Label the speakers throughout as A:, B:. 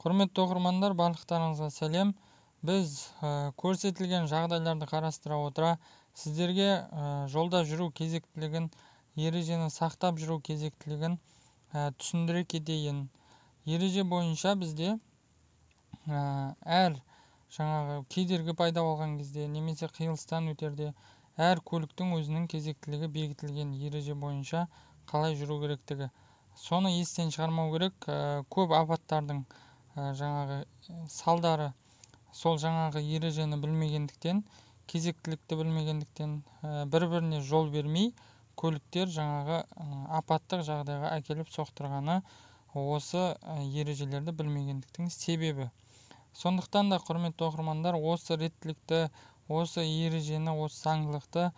A: Құрметті оқырмандар, барлықтарыңызға сәлем. Біз көрсетілген жағдайларды қарастыра отыра сіздерге жолда жүру кезектілігін, ережені сақтап жүру кезектілігін түсіндіре кетейін. Ереже бойынша бізде әр кедергі пайда болған кезде немесе қиылыстан өтерде әр көліктің өзінің кезектілігі бекітілген. Ереже бойынша қалай жүру керектігі. Соны естен шығармау керек. Көп апаттардың салдары сол ережені білмегендіктен, кезектілікті білмегендіктен бір-біріне жол бермей көліктер апаттық жағдайға әкеліп соқтырғаны осы ережелерді білмегендіктің себебі. Сондықтан да, құрметті оқырмандар, осы реттілікті, осы ережені, осы заңдылықты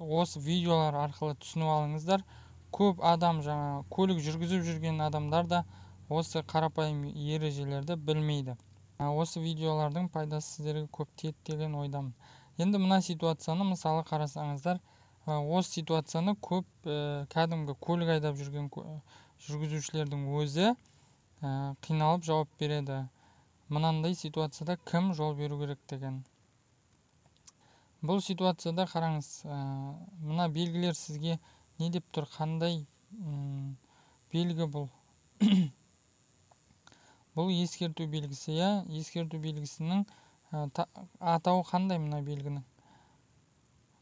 A: осы видеолар арқылы түсініп алыңыздар. Көп адам көлік жүргізіп жүрген адамдар да осы қарапайым ережелерді білмейді. Осы видеолардың пайдасы сіздерге көп тиеді деген ойдамын. Енді мына ситуацияны мысалы қарасаңыздар, осы ситуацияны көп кәдімгі көлік айдап жүрген жүргізушілердің өзі қиналып жауап береді. Мынандай ситуацияда кім жол беру керек деген. Бұл ситуацияда қараңыз, мына белгілер сізге не деп тұр, қандай белгі бұл? Бұл ескерту белгісі, ескерту белгісінің атауы қандай мына белгінің?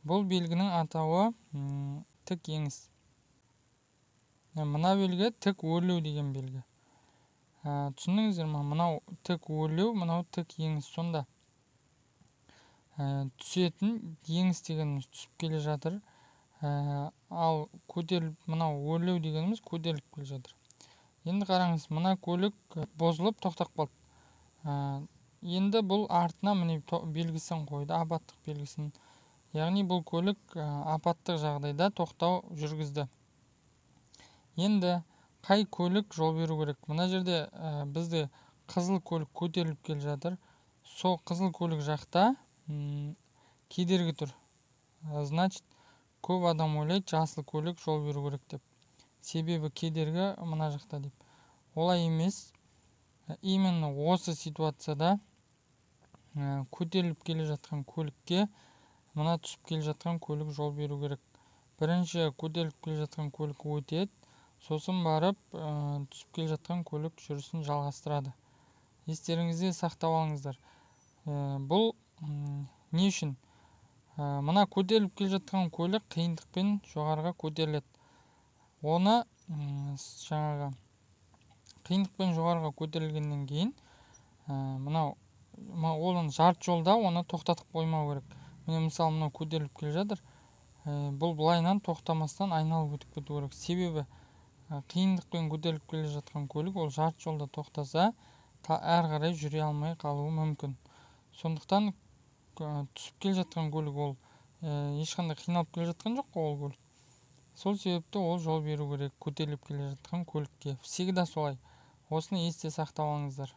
A: Бұл белгінің атауы тік еңіс. Мына белгі тік өрлеу деген белгі. Түсіндіңіздер ме? Мынау тік өрлеу, мынау тік еңіс. Сонда түсетін еңіс дегеніміз түсіп келе жатыр. Ал мынау өрлеу дегеніміз көтеріліп келе жатыр. Енді қараңыз, мына көлік бозылып тоқтап қалды. Енді бұл артына міне белгісін қойды, апаттық белгісін. Яғни бұл көлік апаттық жағдайда тоқтау жүргізді. Енді қай көлік жол беру керек? Мына жерде бізде қызыл көлік көтеріліп келе жатыр. Сол қызыл көлік жақта кедергі тұр. Значит, көп адам ойлайды, жасыл көлік жол беру керек деп. Себебі кедергі мына жақта деп. Олай емес. Именно осы ситуацияда көтеріліп келе жатқан көлікке мына түсіп келе жатқан көлік жол беру керек. Бірінші көтеріліп келе жатқан көлік өтеді, сосын барып түсіп келе жатқан көлік жүрісін жалғастырады. Естеріңізде сақтап алыңыздар. Бұл не үшін? Мына көтеріліп келе жатқан көлік қиындықпен жоғарыға көтеріледі. Оны қиындықпен жоғарыға көтерілгеннен кейін оның жарты жолда оны тоқтатып қоймау керек. Міне мысалы мынау көтеріліп келе жатыр. Бұл былайынан тоқтамастан айналып өтіп кету керек. Себебі қиындықпен көтеріліп келе жатқан көлік ол жарты жолда тоқтаса, әрі қарай жүре алмай қалуы мүмкін. Сондықтан түсіп келе жатқан көлік ол ешқандай қиналып келе жатқан жоқ ол көлік. Сол себепті ол жол беру керек көтеріліп келе жатқан көлікке. Всегда солай. Осыны есте сақтап алыңыздар.